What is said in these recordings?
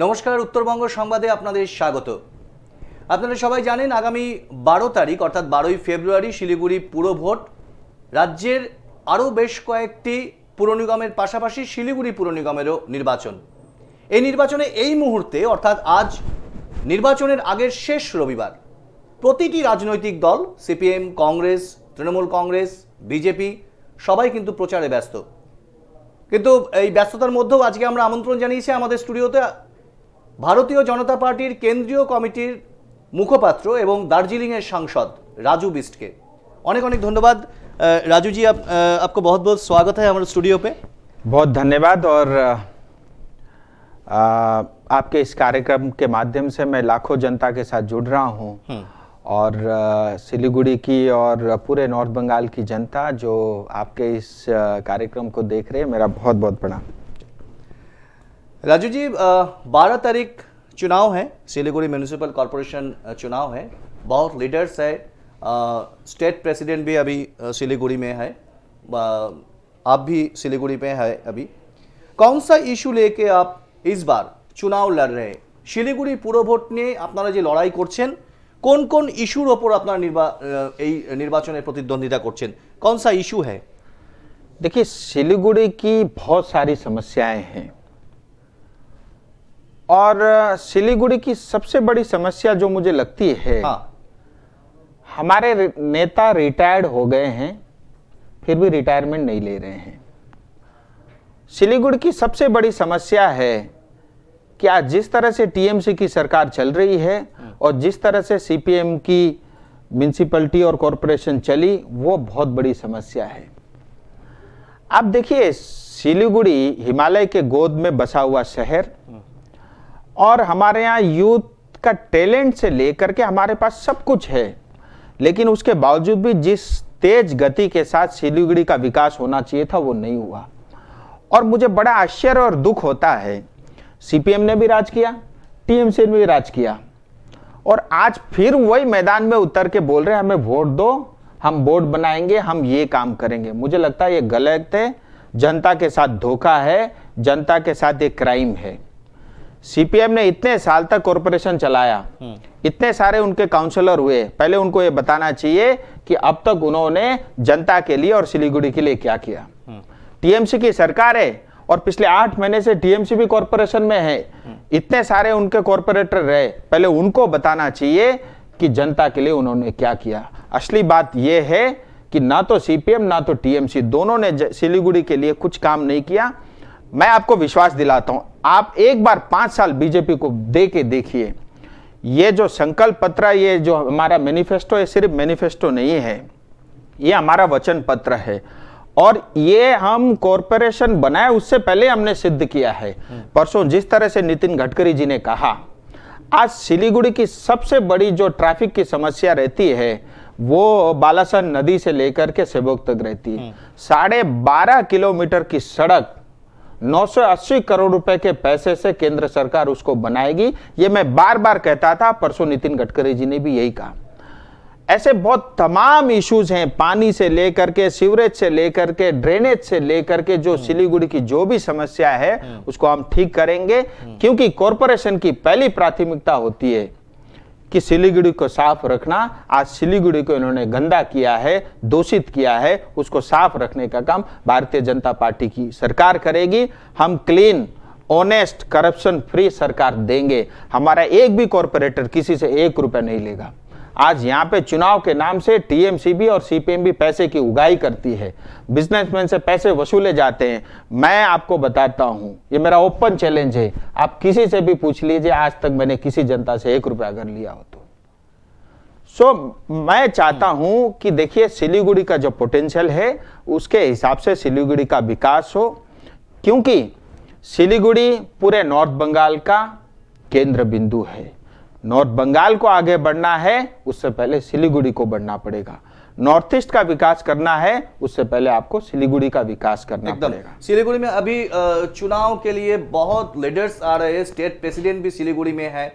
নমস্কার, উত্তরবঙ্গ সংবাদে আপনাদের স্বাগত। আপনারা সবাই জানেন আগামী 12 তারিখ অর্থাৎ 12ই ফেব্রুয়ারি শিলিগুড়ি পুরভোট। রাজ্যের আরও বেশ কয়েকটি পুর নিগমের পাশাপাশি শিলিগুড়ি পুর নিগমেরও নির্বাচন। এই নির্বাচনে এই মুহূর্তে অর্থাৎ আজ নির্বাচনের আগের শেষ রবিবার প্রতিটি রাজনৈতিক দল সিপিএম, কংগ্রেস, তৃণমূল কংগ্রেস, বিজেপি সবাই কিন্তু প্রচারে ব্যস্ত। কিন্তু এই ব্যস্ততার মধ্যেও আজকে আমরা আমন্ত্রণ জানিয়েছি আমাদের স্টুডিওতে ভারতীয় জনতা পার্টির কেন্দ্রীয় কমিটির মুখপাত্র এবং দার্জিলিংয়ের সাংসদ राजू बिस्ट के। अनेक अनेक धन्यवाद राजू जी, आपको बहुत बहुत स्वागत है हमारे स्टूडियो पे। बहुत धन्यवाद। और आपके इस कार्यक्रम के माध्यम से मैं लाखों जनता के साथ जुड़ रहा हूँ और सिलीगुड़ी की और पूरे नॉर्थ बंगाल की जनता जो आपके इस कार्यक्रम को देख रहे हैं, मेरा बहुत बहुत प्रणाम। राजू जी, 12 तारीख चुनाव है, सिलीगुड़ी म्यूनिसिपल कॉरपोरेशन चुनाव है, बहुत लीडर्स है, स्टेट प्रेसिडेंट भी अभी सिलीगुड़ी में है, आप भी सिलीगुड़ी में है अभी। कौन सा इशू लेके आप इस बार चुनाव लड़ रहे हैं? শিলিগুড়ি পুরভোট নিয়ে আপনারা যে লড়াই করছেন, কোন কোন ইস্যুর ওপর আপনারা এই নির্বাচনে প্রতিদ্বন্দ্বিতা করছেন? कौन सा इशू है? देखिए, सिलीगुड़ी की बहुत सारी समस्याएं हैं और सिलीगुड़ी की सबसे बड़ी समस्या जो मुझे लगती है, हमारे नेता रिटायर्ड हो गए हैं फिर भी रिटायरमेंट नहीं ले रहे हैं। सिलीगुड़ी की सबसे बड़ी समस्या है कि आज जिस तरह से टीएमसी की सरकार चल रही है और जिस तरह से सीपीएम की म्यूनिसिपैलिटी और कॉरपोरेशन चली, वो बहुत बड़ी समस्या है। आप देखिए, सिलीगुड़ी हिमालय के गोद में बसा हुआ शहर और हमारे यहाँ यूथ का टैलेंट से लेकर के हमारे पास सब कुछ है, लेकिन उसके बावजूद भी जिस तेज गति के साथ सिलीगुड़ी का विकास होना चाहिए था वो नहीं हुआ। और मुझे बड़ा आश्चर्य और दुख होता है, सीपीएम ने भी राज किया, टीएमसी ने भी राज किया और आज फिर वही मैदान में उतर के बोल रहे हैं हमें वोट दो, हम बोर्ड बनाएंगे, हम ये काम करेंगे। मुझे लगता है ये गलत है, जनता के साथ धोखा है, जनता के साथ एक क्राइम है। सीपीएम ने इतने साल तक कॉरपोरेशन चलाया, इतने सारे उनके काउंसलर हुए, पहले उनको ये बताना चाहिए कि अब तक उन्होंने जनता के लिए और सिलीगुड़ी के लिए क्या किया। टीएमसी की सरकार है और पिछले 8 महीने से टीएमसी भी कॉरपोरेशन में है, इतने सारे उनके कॉरपोरेटर रहे, पहले उनको बताना चाहिए कि जनता के लिए उन्होंने क्या किया। असली बात यह है कि ना तो सीपीएम ना तो टीएमसी दोनों ने सिलीगुड़ी के लिए कुछ काम नहीं किया। मैं आपको विश्वास दिलाता हूं, आप एक बार 5 साल बीजेपी को दे के देखिए, ये जो संकल्प पत्र, ये जो हमारा मैनिफेस्टो, ये सिर्फ मैनिफेस्टो नहीं है, ये हमारा वचन पत्र है और ये हम कॉरपोरेशन बनाए उससे पहले हमने सिद्ध किया है। परसों जिस तरह से नितिन गडकरी जी ने कहा, आज सिलीगुड़ी की सबसे बड़ी जो ट्रैफिक की समस्या रहती है वो बालासन नदी से लेकर के सेवक तक रहती है। 12.5 किलोमीटर की सड़क 980 करोड़ रुपए के पैसे से केंद्र सरकार उसको बनाएगी। ये मैं बार बार कहता था, परसों नितिन गडकरी जी ने भी यही कहा। ऐसे बहुत तमाम इश्यूज हैं, पानी से लेकर के, सीवरेज से लेकर के, ड्रेनेज से लेकर के, जो सिलीगुड़ी की जो भी समस्या है उसको हम ठीक करेंगे, क्योंकि कॉरपोरेशन की पहली प्राथमिकता होती है कि सिलीगुड़ी को साफ रखना। आज सिलीगुड़ी को इन्होंने गंदा किया है, दूषित किया है, उसको साफ रखने का काम भारतीय जनता पार्टी की सरकार करेगी। हम क्लीन, ऑनेस्ट, करप्शन फ्री सरकार देंगे। हमारा एक भी कॉरपोरेटर किसी से 1 रुपया नहीं लेगा। आज यहाँ पे चुनाव के नाम से टीएमसी भी और सीपीएम भी पैसे की उगाही करती है, बिजनेसमैन से पैसे वसूले जाते हैं। मैं आपको बताता हूँ, ये मेरा ओपन चैलेंज है, आप किसी से भी पूछ लीजिए आज तक मैंने किसी जनता से 1 रुपया अगर लिया हो तो। मैं चाहता हूँ कि देखिए, सिलीगुड़ी का जो पोटेंशियल है उसके हिसाब से सिलीगुड़ी का विकास हो, क्योंकि सिलीगुड़ी पूरे नॉर्थ बंगाल का केंद्र बिंदु है। नॉर्थ बंगाल को आगे बढ़ना है उससे पहले सिलीगुड़ी को बढ़ना पड़ेगा। नॉर्थ ईस्ट का विकास करना है उससे पहले आपको सिलीगुड़ी का विकास करना पड़ेगा। सिलीगुड़ी में अभी चुनाव के लिए बहुत लीडर्स आ रहे हैं, स्टेट प्रेसिडेंट भी सिलीगुड़ी में है,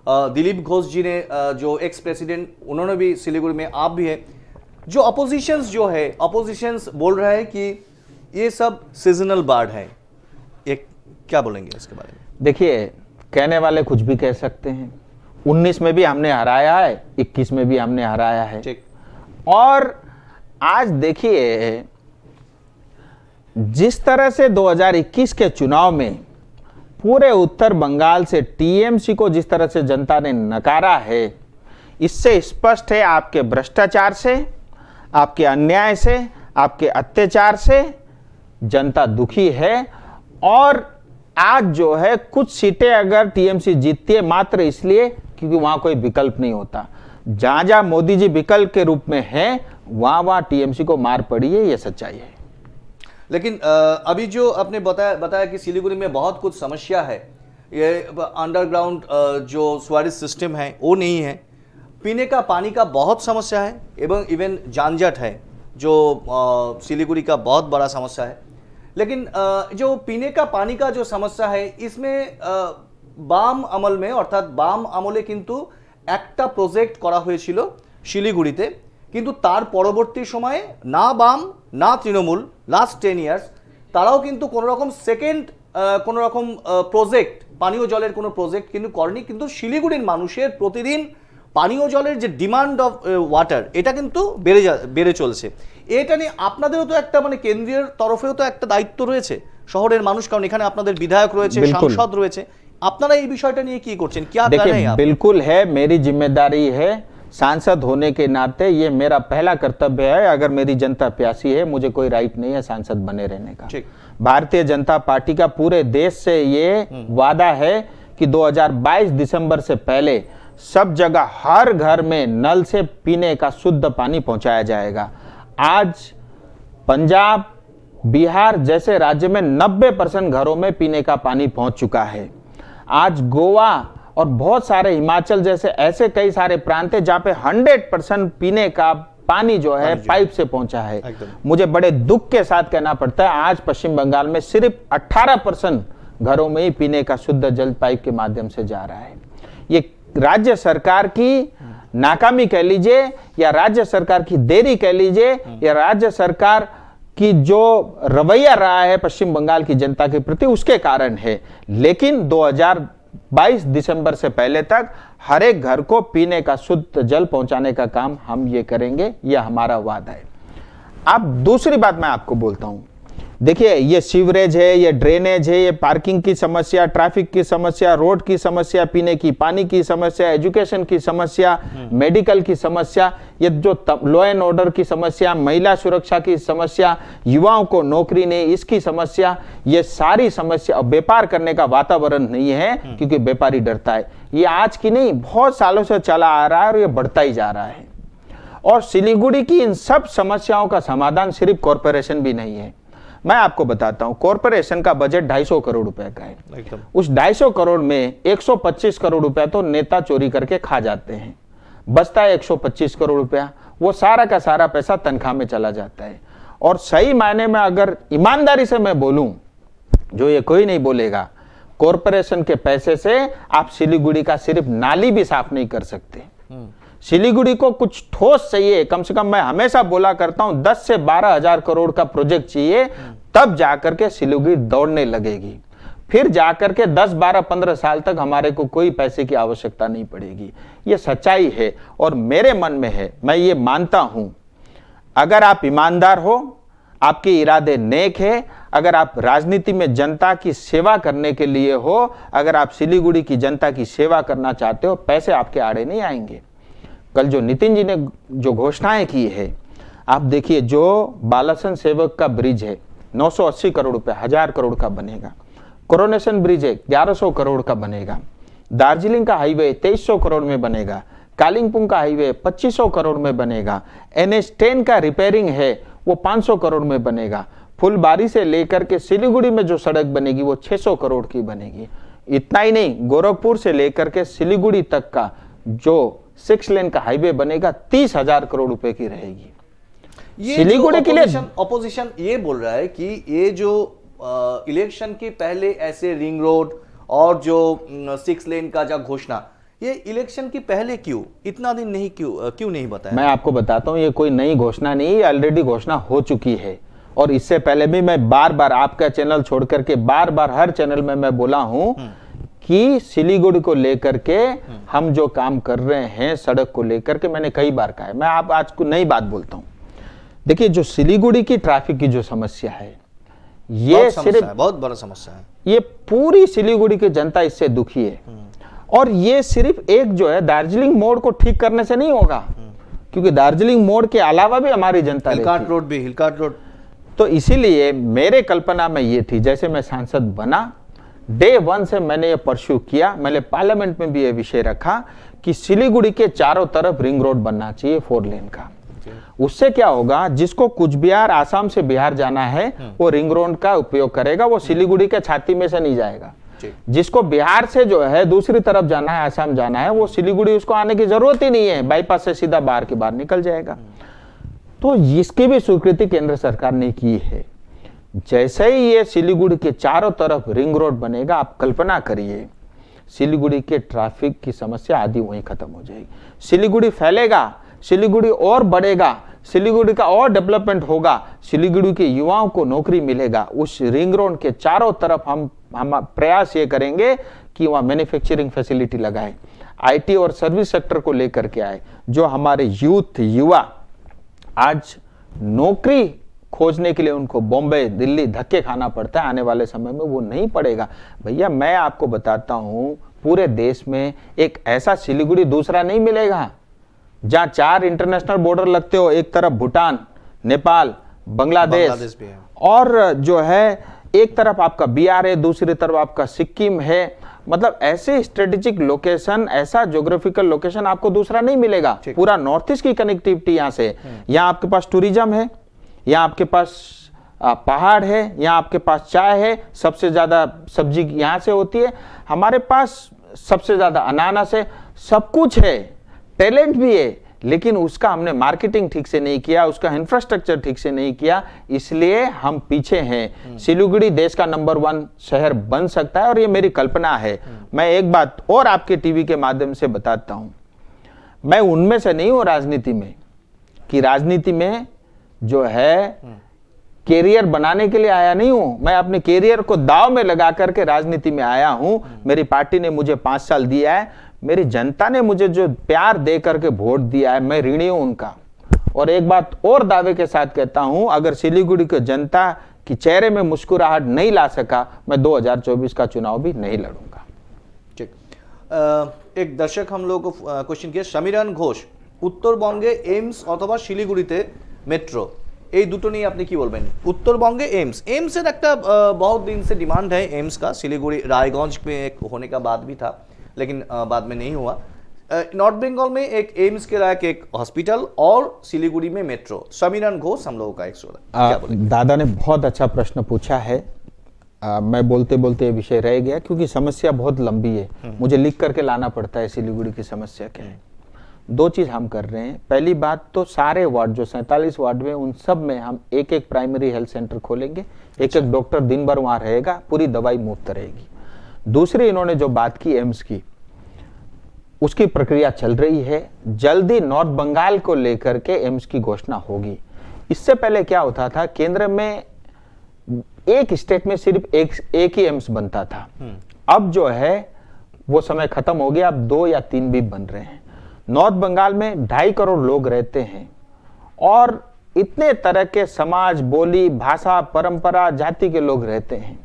दिलीप घोष जी ने जो एक्स प्रेसिडेंट उन्होंने भी सिलीगुड़ी में, आप भी है। जो अपोजिशंस जो है, अपोजिशंस बोल रहा है कि ये सब सीजनल बाढ़ है, ये क्या बोलेंगे इसके बारे में? देखिए, कहने वाले कुछ भी कह सकते हैं। 19 में भी हमने हराया है, 21 में भी हमने हराया है। और आज देखिए जिस तरह से 2021 के चुनाव में पूरे उत्तर बंगाल से टीएमसी को जिस तरह से जनता ने नकारा है, इससे स्पष्ट है आपके भ्रष्टाचार से, आपके अन्याय से, आपके अत्याचार से जनता दुखी है। और आज जो है कुछ सीटें अगर टीएमसी जीतती है मात्र इसलिए क्योंकि वहां कोई विकल्प नहीं होता। जहां जहां मोदी जी विकल्प के रूप में हैं, वहां टीएमसी को मार पड़ी है, ये सच्चाई है। लेकिन अभी जो आपने बताया कि सिलीगुड़ी में बहुत कुछ समस्या है, ये अंडरग्राउंड जो स्वेरेज सिस्टम है वो नहीं है, पीने का पानी का बहुत समस्या है, एवं इवन जानजट है जो सिलीगुड़ी का बहुत बड़ा समस्या है। लेकिन जो पीने का पानी का जो समस्या है, इसमें বাম আমল में অর্থাৎ বাম আমলে কিন্তু একটা প্রজেক্ট করা হয়েছিল শিলিগুড়িতে, কিন্তু তার পরবর্তী সময়ে না বাম না তৃণমূল লাস্ট 10 ইয়ার্স তারাও কিন্তু কোনো রকম সেকেন্ড কোনো রকম প্রজেক্ট, পানীয় জলের কোনো প্রজেক্ট কিন্তু করেনি। কিন্তু শিলিগুড়ির মানুষের প্রতিদিন পানীয় জলের যে ডিমান্ড অফ ওয়াটার, এটা কিন্তু বেড়ে চলছে। এটা নিয়ে আপনাদেরও তো একটা মানে কেন্দ্রীয় তরফেও তো একটা দায়িত্ব রয়েছে শহরের মানুষ, কারণ এখানে আপনাদের বিধায়ক রয়েছে, সাংসদ রয়েছে। আপনারা এই বিষয়টা নিয়ে কি করছেন, क्या कर रहे हैं आप? बिल्कुल है, मेरी जिम्मेदारी है सांसद होने के नाते, ये मेरा पहला कर्तव्य है। अगर मेरी जनता प्यासी है, मुझे कोई राइट नहीं है सांसद बने रहने का। भारतीय जनता पार्टी का पूरे देश से ये वादा है कि 2022 दिसंबर से पहले सब जगह हर घर में नल से पीने का शुद्ध पानी पहुंचाया जाएगा। आज पंजाब, बिहार जैसे राज्य में 90% घरों में पीने का पानी पहुंच चुका है। आज गोवा और बहुत सारे हिमाचल जैसे ऐसे कई सारे प्रांत हैं जहां पे 100% पीने का पानी जो है पाइप से पहुंचा है। मुझे बड़े दुख के साथ कहना पड़ता है आज पश्चिम बंगाल में सिर्फ 18% घरों में ही पीने का शुद्ध जल पाइप के माध्यम से जा रहा है। ये राज्य सरकार की नाकामी कह लीजिए या राज्य सरकार की देरी कह लीजिए या राज्य सरकार कि जो रवैया रहा है पश्चिम बंगाल की जनता के प्रति, उसके कारण है। लेकिन 2022 दिसंबर से पहले तक हर एक घर को पीने का शुद्ध जल पहुंचाने का काम हम ये करेंगे, यह हमारा वादा है। अब दूसरी बात मैं आपको बोलता हूं, देखिए ये सीवरेज है, ये ड्रेनेज है, ये पार्किंग की समस्या, ट्रैफिक की समस्या, रोड की समस्या, पीने की पानी की समस्या, एजुकेशन की समस्या, मेडिकल की समस्या, ये जो लॉ एंड ऑर्डर की समस्या, महिला सुरक्षा की समस्या, युवाओं को नौकरी नहीं इसकी समस्या, ये सारी समस्या। व्यापार करने का वातावरण नहीं है क्योंकि व्यापारी डरता है। ये आज की नहीं, बहुत सालों से चला आ रहा है और ये बढ़ता ही जा रहा है। और सिलीगुड़ी की इन सब समस्याओं का समाधान सिर्फ कॉरपोरेशन भी नहीं है। मैं आपको बताता हूं, कॉरपोरेशन का बजट 250 करोड़ रुपए का है। उस 250 करोड़ में 125 करोड़ रुपया तो नेता चोरी करके खा जाते हैं, बचता है 125 करोड़ रुपया, वो सारा का सारा पैसा तनख्वाह में चला जाता है। और सही मायने में अगर ईमानदारी से मैं बोलूं, जो ये कोई नहीं बोलेगा, कॉरपोरेशन के पैसे से आप सिलीगुड़ी का सिर्फ नाली भी साफ नहीं कर सकते। सिलीगुड़ी को कुछ ठोस चाहिए, कम से कम मैं हमेशा बोला करता हूं 10 से 12 हजार करोड़ का प्रोजेक्ट चाहिए, तब जाकर के सिलीगुड़ी दौड़ने लगेगी। फिर जाकर के 10, 12, 15 साल तक हमारे को कोई पैसे की आवश्यकता नहीं पड़ेगी। ये सच्चाई है और मेरे मन में है, मैं ये मानता हूं। अगर आप ईमानदार हो, आपके इरादे नेक है, अगर आप राजनीति में जनता की सेवा करने के लिए हो, अगर आप सिलीगुड़ी की जनता की सेवा करना चाहते हो, पैसे आपके आड़े नहीं आएंगे। कल जो नितिन जी ने जो घोषणाएं की है, आप देखिए, जो बालासन सेवक का ब्रिज है 980 करोड़ रुपए, 1000 करोड़ का बनेगा। कोरोनेशन ब्रिज है 1100 करोड़ का बनेगा। दार्जिलिंग का हाईवे 2300 करोड़ में बनेगा। कालिंगपुंग का हाईवे 2500 करोड़ में बनेगा। NH10 का रिपेयरिंग है वो 500 करोड़ में बनेगा। फुलबारी से लेकर के सिलीगुड़ी में जो सड़क बनेगी वो 600 करोड़ की बनेगी। इतना ही नहीं, गोरखपुर से लेकर के सिलीगुड़ी तक का जो 6 लेन का हाईवे बनेगा 30,000 करोड़ रुपए की रहेगी। ये सिलीगुड़ी के लिए ऑपोजिशन ये बोल रहा है कि ये जो इलेक्शन के पहले ऐसे रिंग रोड और जो 6 लेन का जो घोषणा, ये इलेक्शन की पहले क्यों इतना दिन नहीं, क्यों नहीं बताया? मैं आपको बताता हूं, ये कोई नई घोषणा नहीं है, ऑलरेडी घोषणा हो चुकी है। और इससे पहले भी मैं बार बार आपका चैनल छोड़ करके बार बार हर चैनल में मैं बोला हूं कि सिलीगुड़ी को लेकर के हम जो काम कर रहे हैं सड़क को लेकर के, मैंने कई बार कहा है, मैं आप आज को नई बात बोलता हूं। देखिए, जो सिलीगुड़ी की ट्रैफिक की जो समस्या है, ये सिर्फ बहुत बड़ा समस्या है। ये पूरी सिलीगुड़ी की जनता इससे दुखी है। और ये सिर्फ एक जो है दार्जिलिंग मोड़ को ठीक करने से नहीं होगा, क्योंकि दार्जिलिंग मोड़ के अलावा भी हमारी जनता हिलकाट रोड भी, हिलकाट रोड। तो इसीलिए मेरे कल्पना में ये थी, जैसे मैं सांसद बना, डे 1 से मैंने ये परस्यू किया, मैंने पार्लियामेंट में भी ये विषय रखा कि सिलीगुड़ी के चारों तरफ रिंग रोड बनना चाहिए 4 लेन का। उससे क्या होगा, जिसको कुछ बिहार, आसाम से बिहार जाना है वो रिंग रोड का उपयोग करेगा, वो सिलीगुड़ी के छाती में से नहीं जाएगा। जिसको बिहार से जो है दूसरी तरफ जाना है, आसाम जाना है, वो सिलीगुड़ी उसको आने की जरूरत ही नहीं है, बाईपास से सीधा बाहर के बाहर निकल जाएगा। तो इसकी भी स्वीकृति केंद्र सरकार ने की है। जैसे ही ये सिलीगुड़ी के चारों तरफ रिंग रोड बनेगा, आप कल्पना करिए सिलीगुड़ी के ट्रैफिक की समस्या आधी वहीं खत्म हो जाएगी। सिलीगुड़ी फैलेगा, सिलीगुड़ी और बढ़ेगा, सिलीगुड़ी का और डेवलपमेंट होगा, सिलीगुड़ी के युवाओं को नौकरी मिलेगा। उस रिंग रोड के चारों तरफ हम प्रयास ये करेंगे कि वहां मैन्युफैक्चरिंग फैसिलिटी लगाए, आईटी और सर्विस सेक्टर को लेकर के आए। जो हमारे यूथ, युवा आज नौकरी खोजने के लिए उनको बॉम्बे, दिल्ली धक्के खाना पड़ता है, आने वाले समय में वो नहीं पड़ेगा। भैया, मैं आपको बताता हूं, पूरे देश में एक ऐसा सिलीगुड़ी दूसरा नहीं मिलेगा जहां 4 इंटरनेशनल बॉर्डर लगते हो, एक तरफ भूटान, नेपाल, बांग्लादेश भी है, और जो है एक तरफ आपका बिहार है, दूसरी तरफ आपका सिक्किम है। मतलब ऐसे स्ट्रेटेजिक लोकेशन, ऐसा ज्योग्राफिकल लोकेशन आपको दूसरा नहीं मिलेगा। पूरा नॉर्थ ईस्ट की कनेक्टिविटी यहाँ से, यहाँ आपके पास टूरिज्म है, यहाँ आपके पास पहाड़ है, यहाँ आपके पास चाय है, सबसे ज्यादा सब्जी यहाँ से होती है, हमारे पास सबसे ज्यादा अनानास है, सब कुछ है, टैलेंट भी है, लेकिन उसका हमने मार्केटिंग ठीक से नहीं किया, उसका इंफ्रास्ट्रक्चर ठीक से नहीं किया, इसलिए हम पीछे हैं। सिलीगुड़ी देश का नंबर 1 शहर बन सकता है, और ये मेरी कल्पना है। मैं एक बात और आपके टीवी के माध्यम से बताता हूं, मैं उनमें से नहीं हूं राजनीति में, कि राजनीति में जो है कैरियर बनाने के लिए आया नहीं हूं, मैं अपने कैरियर को दांव में लगा करके राजनीति में आया हूं। मेरी पार्टी ने मुझे 5 साल दिया है, मेरी जनता ने मुझे जो प्यार दे करके वोट दिया है, मैं ऋणी हूं उनका। और एक बात और दावे के साथ कहता हूं, अगर सिलीगुड़ी की जनता की चेहरे में मुस्कुराहट नहीं ला सका, मैं 2024 का चुनाव भी नहीं लड़ूंगा। ठीक, एक दर्शक हम लोग को क्वेश्चन किया, समीरन घोष, उत्तरबंगे एम्स अथवा শিলিগুড়িতে মেট্রো, এই দুটো নিয়ে আপনি কি বলবেন? उत्तरबंगे एम्स এর একটা बहुत दिन से डिमांड है एम्स का, सिलीगुड़ी रायगंज में होने का बात भी था, लेकिन बाद में नहीं हुआ। नॉर्थ बंगाल में एक एम्स के लायक एक हॉस्पिटल और सिलीगुड़ी में मेट्रो। समीरन घोष हम लोगों का एक सवाल। दादा ने बहुत अच्छा प्रश्न पूछा है। मैं बोलते बोलते ये विषय रह गया, क्योंकि समस्या बहुत लंबी है, मुझे लिख करके लाना पड़ता है सिलीगुड़ी की समस्या क्या है। 2 चीज हम कर रहे हैं। पहली बात तो सारे वार्ड, जो 47 वार्ड में, उन सब में हम एक प्राइमरी हेल्थ सेंटर खोलेंगे, एक डॉक्टर दिन भर वहां रहेगा, पूरी दवाई मुफ्त रहेगी। दूसरी, इन्होंने जो बात की एम्स की, उसकी प्रक्रिया चल रही है, जल्दी नॉर्थ बंगाल को लेकर के एम्स की घोषणा होगी। इससे पहले क्या होता था, केंद्र में एक स्टेट में सिर्फ एक ही एम्स बनता था। अब जो है वो समय खत्म हो गया, अब 2 या 3 भी बन रहे हैं। नॉर्थ बंगाल में 2.5 करोड़ लोग रहते हैं, और इतने तरह के समाज, बोली, भाषा, परंपरा, जाति के लोग रहते हैं,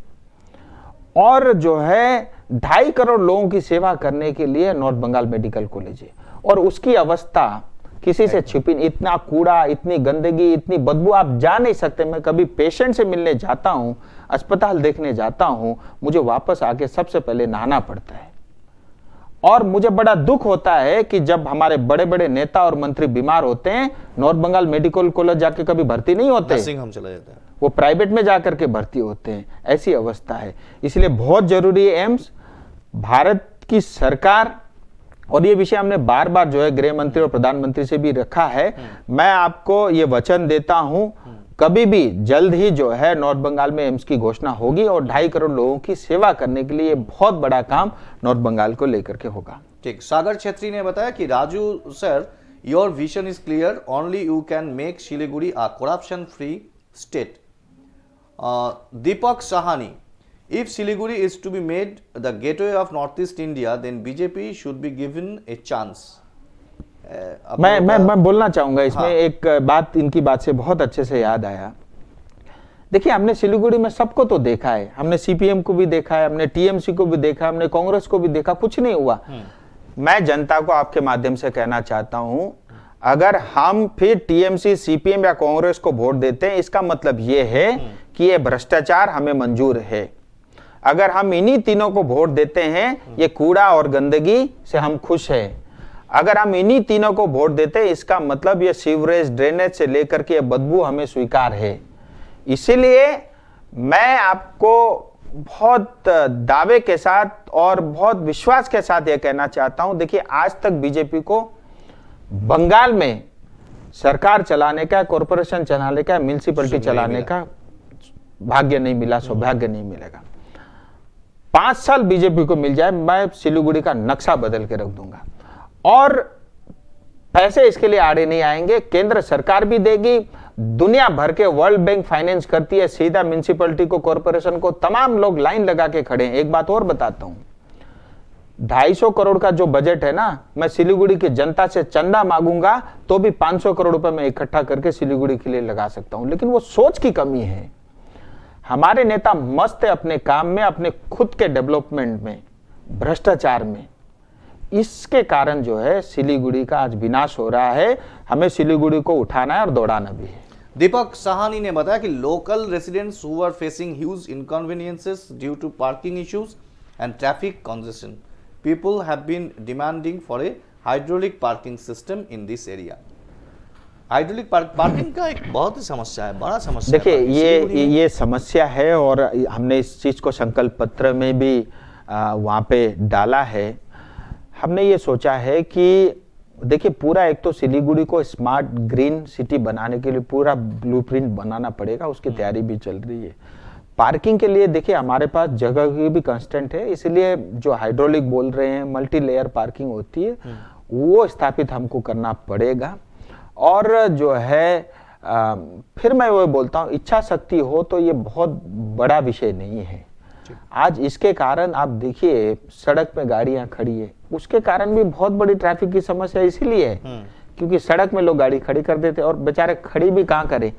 और जो है 2.5 करोड़ लोगों की सेवा करने के लिए नॉर्थ बंगाल मेडिकल कॉलेज है, और उसकी अवस्था किसी से छिपी नहीं। इतना कूड़ा, इतनी गंदगी, इतनी बदबू आप जा नहीं सकते। मैं कभी पेशेंट से मिलने जाता हूं, अस्पताल देखने जाता हूं, मुझे वापस आके सबसे पहले नहाना पड़ता है। और मुझे बड़ा दुख होता है कि जब हमारे बड़े बड़े नेता और मंत्री बीमार होते हैं, नॉर्थ बंगाल मेडिकल कॉलेज जाके कभी भर्ती नहीं होते, हम चला जाता है, वो प्राइवेट में जाकर के भर्ती होते हैं। ऐसी अवस्था है, इसलिए बहुत जरूरी है एम्स। भारत की सरकार, और ये विषय हमने बार बार जो है गृह मंत्री और प्रधानमंत्री से भी रखा है, मैं आपको ये वचन देता हूं, कभी भी जल्द ही जो है नॉर्थ बंगाल में एम्स की घोषणा होगी, और 2.5 करोड़ लोगों की सेवा करने के लिए बहुत बड़ा काम नॉर्थ बंगाल को लेकर के होगा। ठीक, सागर छेत्री ने बताया कि Raju sir, your vision is clear, only you can make Siliguri a corruption free state. Deepak Sahani, If Siliguri is to be made the gateway of Northeast India, then BJP should be given a chance. मैं बोलना चाहूंगा इसमें। हाँ। एक बात इनकी बात से बहुत अच्छे से याद आया। देखिए, हमने सिलीगुड़ी में सबको तो देखा है, हमने सीपीएम को भी देखा है, हमने टीएमसी को भी देखा, हमने कांग्रेस को भी देखा, कुछ नहीं हुआ। मैं जनता को आपके माध्यम से कहना चाहता हूं, अगर हम फिर टीएमसी, सीपीएम या कांग्रेस को वोट देते हैं, इसका मतलब यह है कि ये भ्रष्टाचार हमें मंजूर है। अगर हम इन्हीं तीनों को वोट देते हैं, ये कूड़ा और गंदगी से हम खुश हैं। अगर हम इन्हीं तीनों को वोट देते हैं, इसका मतलब ये सीवरेज, ड्रेनेज से लेकर के बदबू हमें स्वीकार है। इसीलिए मैं आपको बहुत दावे के साथ और बहुत विश्वास के साथ यह कहना चाहता हूं, देखिए, आज तक बीजेपी को बंगाल में सरकार चलाने का, कॉरपोरेशन चलाने का, म्युनिसिपैलिटी चलाने का भाग्य नहीं मिला, सौभाग्य नहीं मिलेगा। 5 साल बीजेपी को मिल जाए, मैं सिलीगुड़ी का नक्शा बदल के रख दूंगा और पैसे इसके लिए आड़े नहीं आएंगे। केंद्र सरकार भी देगी, दुनिया भर के वर्ल्ड बैंक फाइनेंस करती है, सीधा म्युनिसिपैलिटी को, कॉरपोरेशन को, तमाम लोग लाइन लगा के खड़े हैं। एक बात और बताता हूं, 250 करोड़ का जो बजट है ना, मैं सिलीगुड़ी की जनता से चंदा मांगूंगा तो भी 500 करोड़ रुपए मैं इकट्ठा करके सिलीगुड़ी के लिए लगा सकता हूं, लेकिन वो सोच की कमी है। हमारे नेता मस्त है अपने काम में, अपने खुद के डेवलपमेंट में, भ्रष्टाचार में। इसके कारण जो है सिलीगुड़ी का आज विनाश हो रहा है। हमें सिलीगुड़ी को उठाना है और दौड़ाना भी है। दीपक साहानी ने बताया कि local residents who are facing huge inconveniences due to parking issues and traffic congestion, people have been demanding for a hydraulic parking system in this area. Hydraulic parking का एक बहुत ही समस्या है, बड़ा समस्या। देखिए, ये समस्या है और हमने इस चीज को संकल्प पत्र में भी वहां पे डाला है। हमने ये सोचा है कि देखिए, पूरा एक तो सिलीगुड़ी को स्मार्ट ग्रीन सिटी बनाने के लिए पूरा ब्लूप्रिंट बनाना पड़ेगा, उसकी तैयारी भी चल रही है। पार्किंग के लिए देखिए, हमारे पास जगह की भी कंस्टेंट है, इसलिए जो हाइड्रोलिक बोल रहे हैं, मल्टी लेयर पार्किंग होती है, वो स्थापित हमको करना पड़ेगा। और जो है फिर मैं वो बोलता हूँ, इच्छा शक्ति हो तो ये बहुत बड़ा विषय नहीं है। आज इसके कारण आप देखिए, सड़क पे गाड़ियां खड़ी है, उसके कारण भी बहुत बड़ी ट्रैफिक की समस्या इसीलिए है क्योंकि सड़क में लोग गाड़ी खड़ी कर देते और बेचारे खड़ी भी कहाँ करें,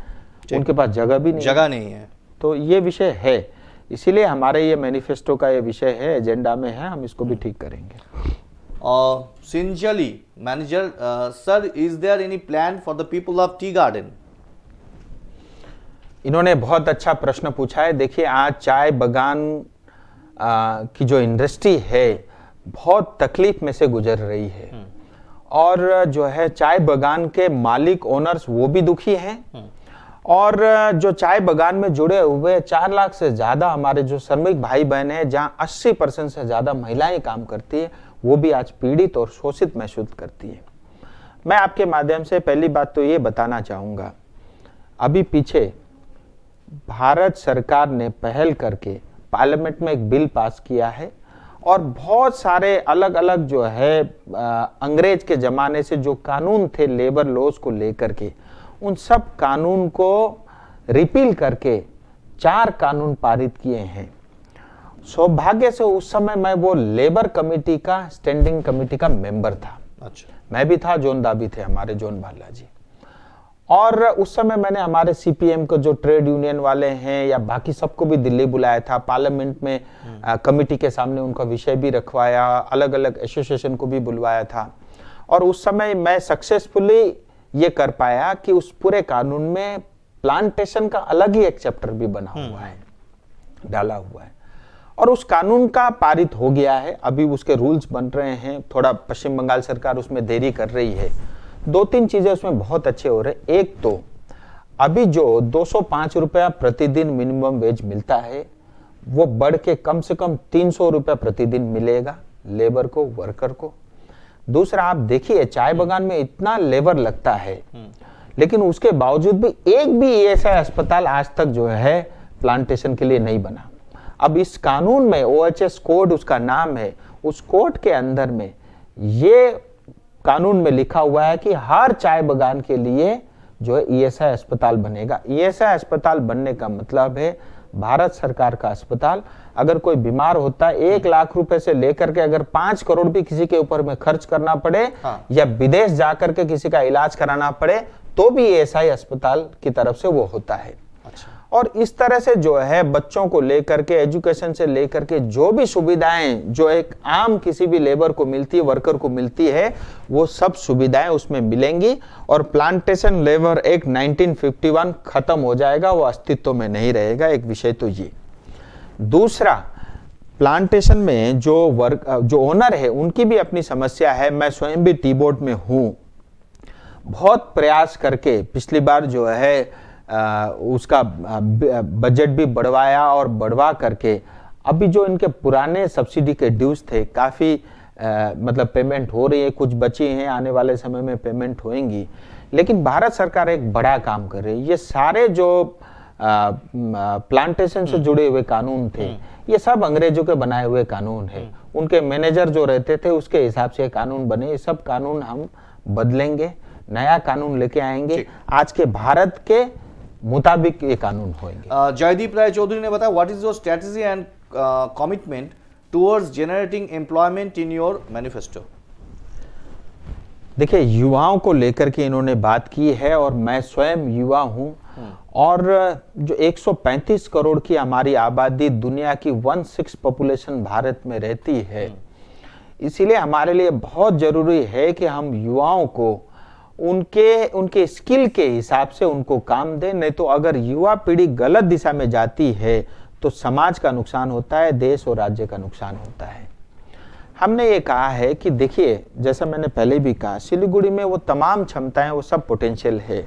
उनके पास जगह भी नहीं, जगह नहीं है। तो ये विषय है, इसीलिए हमारे ये मैनिफेस्टो का ये विषय है, एजेंडा में है, हम इसको भी ठीक करेंगे। सिंजली manager sir, is there any plan for the people of tea garden? इन्होंने बहुत अच्छा प्रश्न पूछा है। देखिए, आज चाय बगान की जो इंडस्ट्री है बहुत तकलीफ में से गुजर रही है और जो है चाय बगान के मालिक, ओनर्स, वो भी दुखी हैं और जो चाय बगान में जुड़े हुए 4 लाख से ज्यादा हमारे जो श्रमिक भाई बहन हैं, जहां 80% से ज्यादा महिलाएं काम करती है, वो भी आज पीड़ित और शोषित महसूस करती है। मैं आपके माध्यम से पहली बात तो ये बताना चाहूंगा, अभी पीछे भारत सरकार ने पहल करके पार्लियामेंट में एक बिल पास किया है और बहुत सारे अलग अलग जो है अंग्रेज के जमाने से जो कानून थे लेबर लॉज को लेकर के, उन सब कानून को रिपील करके 4 कानून पारित किए हैं। सौभाग्य से उस समय मैं वो लेबर कमेटी का, स्टैंडिंग कमेटी का मेंबर था। अच्छा, मैं भी था, जोन दाबी थे हमारे, जोन बालाजी। और उस समय मैंने हमारे सीपीएम को जो ट्रेड यूनियन वाले हैं या बाकी सबको भी दिल्ली बुलाया था, पार्लियामेंट में कमेटी के सामने उनका विषय भी रखवाया, अलग अलग एसोसिएशन को भी बुलवाया था और उस समय मैं सक्सेसफुली ये कर पाया कि उस पूरे कानून में प्लांटेशन का अलग ही एक चैप्टर भी बना हुआ है, डाला हुआ है और उस कानून का पारित हो गया है। अभी उसके रूल्स बन रहे हैं, थोड़ा पश्चिम बंगाल सरकार उसमें देरी कर रही है। 2-3 चीजें उसमें बहुत अच्छे हो रहे। एक तो अभी जो 205 रुपया प्रतिदिन मिनिमम वेज मिलता है, वो बढ़ के कम से कम 300 रुपया प्रतिदिन मिलेगा लेबर को, वर्कर को। दूसरा, आप देखिए चाय बगान में इतना लेबर लगता है, लेकिन उसके बावजूद भी एक भी ऐसा अस्पताल आज तक जो है प्लांटेशन के लिए नहीं बना। अब इस कानून में OHS कोड उसका नाम है, उस कोड के अंदर में ये कानून में लिखा हुआ है कि हर चाय बगान के लिए जो है ESI अस्पताल बनेगा। ESI अस्पताल बनने का मतलब है भारत सरकार का अस्पताल, अगर कोई बीमार होता है 1 लाख रुपए से लेकर के अगर 5 करोड़ भी किसी के ऊपर में खर्च करना पड़े, या विदेश जाकर के किसी का इलाज कराना पड़े, तो भी ईएसआई अस्पताल की तरफ से वो होता है। अच्छा। और इस तरह से जो है बच्चों को लेकर के, एजुकेशन से लेकर के जो भी सुविधाएं जो एक आम किसी भी लेबर को मिलती है, वर्कर को मिलती है, वो सब सुविधाएं उसमें मिलेंगी। और प्लांटेशन लेबर एक्ट 1951 खत्म हो जाएगा, वो अस्तित्व में नहीं रहेगा। एक विषय तो ये। दूसरा, प्लांटेशन में जो ओनर है उनकी भी अपनी समस्या है। मैं स्वयं भी टी बोर्ड में हूं, बहुत प्रयास करके पिछली बार जो है उसका बजट भी बढ़वाया, और बढ़वा करके अभी जो इनके पुराने सब्सिडी के ड्यूज थे काफ़ी मतलब पेमेंट हो रही है, कुछ बची हैं, आने वाले समय में पेमेंट होएंगी। लेकिन भारत सरकार एक बड़ा काम कर रही है। ये सारे जो प्लांटेशन से जुड़े हुए कानून थे, ये सब अंग्रेजों के बनाए हुए कानून है। उनके मैनेजर जो रहते थे उसके हिसाब से कानून बने। ये सब कानून हम बदलेंगे, नया कानून लेके आएंगे, आज के भारत के मुताबिक ये कानून होंगे। जयदीप राय चौधरी ने बताया, what is your strategy and commitment towards generating employment in your manifesto? देखिए, युवाओं को लेकर के इन्होंने बात की है, और मैं स्वयं युवा हूं, और जो 135 करोड़ की हमारी आबादी, दुनिया की 1/6 पॉपुलेशन भारत में रहती है, इसीलिए हमारे लिए बहुत जरूरी है कि हम युवाओं को उनके स्किल के हिसाब से उनको काम दें। नहीं तो अगर युवा पीढ़ी गलत दिशा में जाती है तो समाज का नुकसान होता है, देश और राज्य का नुकसान होता है। हमने ये कहा है कि देखिए, जैसा मैंने पहले भी कहा, सिलीगुड़ी में वो तमाम क्षमताएं, वो सब पोटेंशियल है।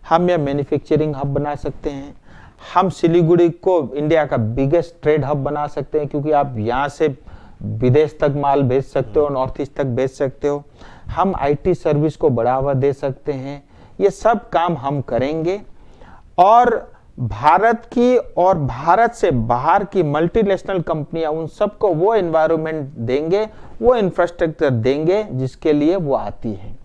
हम यह मैन्युफैक्चरिंग हब बना सकते हैं। हम सिलीगुड़ी को इंडिया का बिगेस्ट ट्रेड हब बना सकते हैं, क्योंकि आप यहाँ से विदेश तक माल भेज सकते हो, नॉर्थ ईस्ट तक भेज सकते हो। हम आईटी सर्विस को बढ़ावा दे सकते हैं। ये सब काम हम करेंगे, और भारत की और भारत से बाहर की मल्टीनेशनल कंपनियां, उन सबको वो एनवायरनमेंट देंगे, वो इंफ्रास्ट्रक्चर देंगे जिसके लिए वो आती है।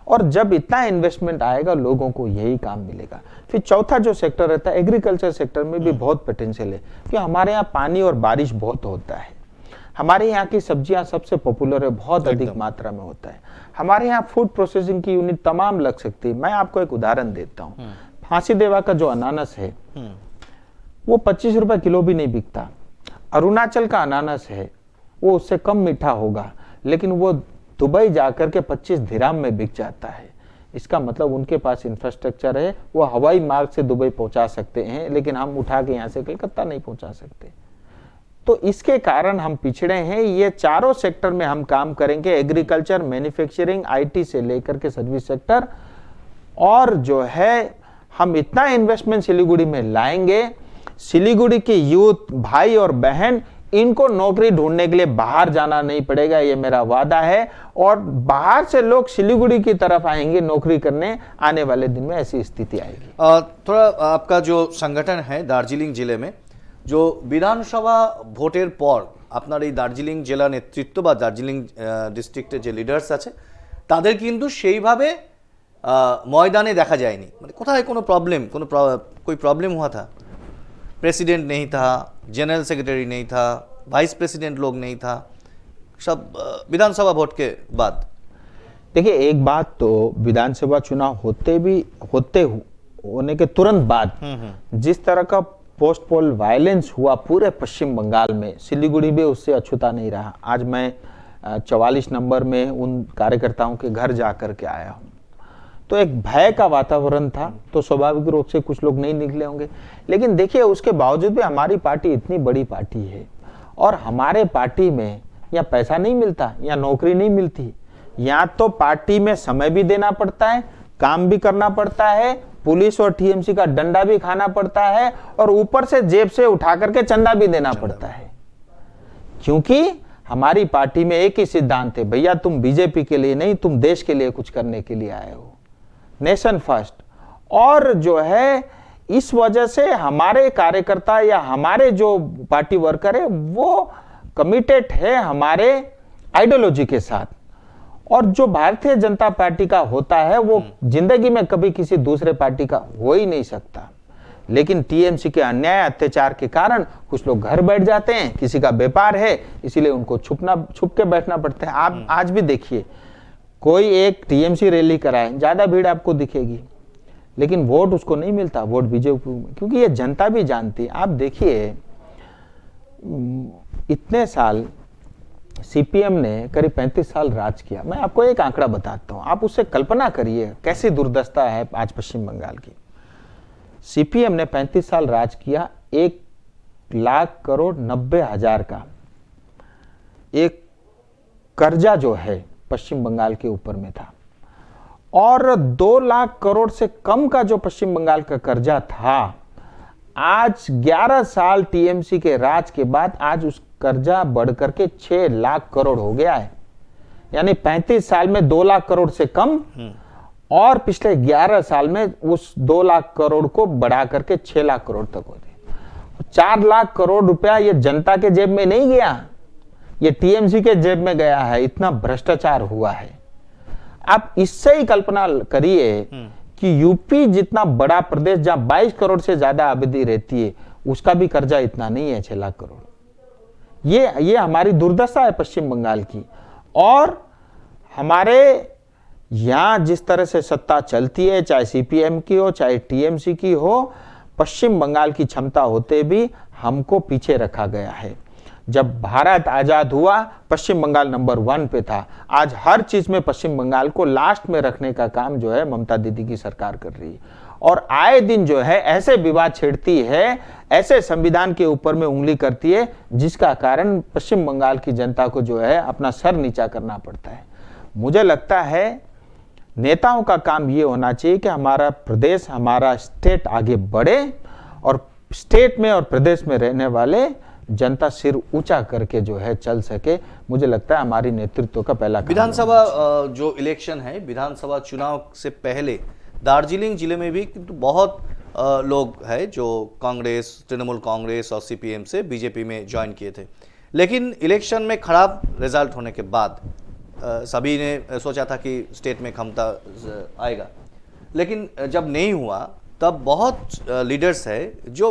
और जब इतना इन्वेस्टमेंट आएगा, लोगों को यही काम मिलेगा। फिर चौथा जो सेक्टर रहता है, एग्रीकल्चर सेक्टर में भी बहुत पोटेंशियल है, क्योंकि हमारे यहाँ पानी और बारिश बहुत होता है। हमारे यहाँ की सब्जियां सबसे पॉपुलर है, बहुत अधिक मात्रा में होता है। हमारे यहाँ फूड प्रोसेसिंग की यूनिट तमाम लग सकती है। मैं आपको एक उदाहरण देता हूँ। फांसी देवा का जो अनानस है वो 25 रुपए किलो भी नहीं बिकता। अरुणाचल का अनानस है, वो उससे कम मीठा होगा, लेकिन वो दुबई जाकर के 25 दिरहम में बिक जाता है। इसका मतलब उनके पास इंफ्रास्ट्रक्चर है, वो हवाई मार्ग से दुबई पहुंचा सकते हैं, लेकिन हम उठा के यहाँ से कलकत्ता नहीं पहुंचा सकते। तो इसके कारण हम पिछड़े हैं। ये चारों सेक्टर में हम काम करेंगे, एग्रीकल्चर, मैन्युफैक्चरिंग, आईटी से लेकर के सर्विस सेक्टर। और जो है हम इतना इन्वेस्टमेंट सिलीगुड़ी में लाएंगे, सिलीगुड़ी के यूथ भाई और बहन, इनको नौकरी ढूंढने के लिए बाहर जाना नहीं पड़ेगा, ये मेरा वादा है। और बाहर से लोग सिलीगुड़ी की तरफ आएंगे नौकरी करने, आने वाले दिन में ऐसी स्थिति आएगी। थोड़ा आपका जो संगठन है दार्जिलिंग जिले में, जो বিধানসভা ভোটের পর আপনার এই দার্জিলিং জেলা নেতৃত্ব বা দার্জিলিং ডিস্ট্রিক্টের যে লিডার্স আছে তাদের কিন্তু সেইভাবে ময়দানে দেখা যায়নি। মানে কোথায় কোনো প্রবলেম, कोई प्रॉब्लम हुआ था? प्रेसिडेंट नहीं था, जनरल सेक्रेटरी नहीं था, वाइस प्रेसिडेंट लोग नहीं था, सब विधानसभा वोट के बाद। देखिए, एक बात तो विधानसभा चुनाव होने के तुरंत बाद जिस तरह का पोस्ट पोल वायलेंस हुआ पूरे पश्चिम बंगाल में, सिलीगुड़ी भी उससे अछूता नहीं रहा। आज मैं 44 नंबर में उन कार्यकर्ताओं के घर जाकर के आया हूं, तो एक भय का वातावरण था, तो स्वाभाविक रूप से कुछ लोग नहीं निकले होंगे। लेकिन देखिए, उसके बावजूद भी हमारी पार्टी इतनी बड़ी पार्टी है, और हमारे पार्टी में या पैसा नहीं मिलता या नौकरी नहीं मिलती, या तो पार्टी में समय भी देना पड़ता है, काम भी करना पड़ता है, पुलिस और टीएमसी का डंडा भी खाना पड़ता है, और ऊपर से जेब से उठा करके चंदा भी देना पड़ता है। क्योंकि हमारी पार्टी में एक ही सिद्धांत है, भैया तुम बीजेपी के लिए नहीं, तुम देश के लिए कुछ करने के लिए आए हो, नेशन फर्स्ट। और जो है इस वजह से हमारे कार्यकर्ता या हमारे जो पार्टी वर्कर है वो कमिटेड है हमारे आइडियोलॉजी के साथ। और जो भारतीय जनता पार्टी का होता है वो जिंदगी में कभी किसी दूसरे पार्टी का हो ही नहीं सकता। लेकिन टीएमसी के अन्याय अत्याचार के कारण कुछ लोग घर बैठ जाते हैं, किसी का व्यापार है इसीलिए उनको छुप के बैठना पड़ता है। आप आज भी देखिए, कोई एक टीएमसी रैली कराए, ज्यादा भीड़ आपको दिखेगी, लेकिन वोट उसको नहीं मिलता, वोट बीजेपी में, क्योंकि ये जनता भी जानती है। आप देखिए, इतने साल सीपीएम ने करीब 35 साल राज किया। मैं आपको एक आंकड़ा बताता हूं, आप उससे कल्पना करिए कैसी दुर्दशा है आज पश्चिम बंगाल की। सीपीएम ने 35 साल राज किया, 1,90,00,000 का एक कर्जा जो है पश्चिम बंगाल के ऊपर में था, और 2 लाख करोड़ से कम का जो पश्चिम बंगाल का कर्जा था, आज 11 साल टीएमसी के राज के बाद आज उस कर्जा बढ़कर के 6 लाख करोड़ हो गया है। यानी 35 साल में 2 लाख करोड़ से कम, और पिछले 11 साल में उस 2 लाख करोड़ को बढ़ा करके 6 लाख करोड़ तक हो गए। 4 लाख करोड़ रुपया ये जनता के जेब में नहीं गया, ये टीएमसी के जेब में गया है। इतना भ्रष्टाचार हुआ है। आप इससे ही कल्पना करिए कि यूपी जितना बड़ा प्रदेश, जहां 22 करोड़ से ज्यादा आबादी रहती है, उसका भी कर्जा इतना नहीं है, 6 लाख करोड़। ये हमारी दुर्दशा है पश्चिम बंगाल की। और हमारे यहां जिस तरह से सत्ता चलती है, चाहे सीपीएम की हो चाहे टीएमसी की हो, पश्चिम बंगाल की क्षमता होते भी हमको पीछे रखा गया है। जब भारत आजाद हुआ, पश्चिम बंगाल नंबर 1 पे था। आज हर चीज में पश्चिम बंगाल को लास्ट में रखने का काम जो है ममता दीदी की सरकार कर रही है, और आए दिन जो है ऐसे विवाद छेड़ती है, ऐसे संविधान के ऊपर में उंगली करती है, जिसका कारण पश्चिम बंगाल की जनता को जो है अपना सर नीचा करना पड़ता है। मुझे लगता है नेताओं का काम ये होना चाहिए कि हमारा प्रदेश, हमारा स्टेट आगे बढ़े, और स्टेट में और प्रदेश में रहने वाले जनता सिर ऊंचा करके जो है चल सके। मुझे लगता है हमारी नेतृत्व का पहला काम। विधानसभा जो इलेक्शन है, विधानसभा चुनाव से पहले दार्जिलिंग जिले में भी बहुत लोग हैं जो कांग्रेस, तृणमूल कांग्रेस और सीपीएम से बीजेपी में ज्वाइन किए थे, लेकिन इलेक्शन में खराब रिजल्ट होने के बाद सभी ने सोचा था कि स्टेट में क्षमता आएगा, लेकिन जब नहीं हुआ तब बहुत लीडर्स है जो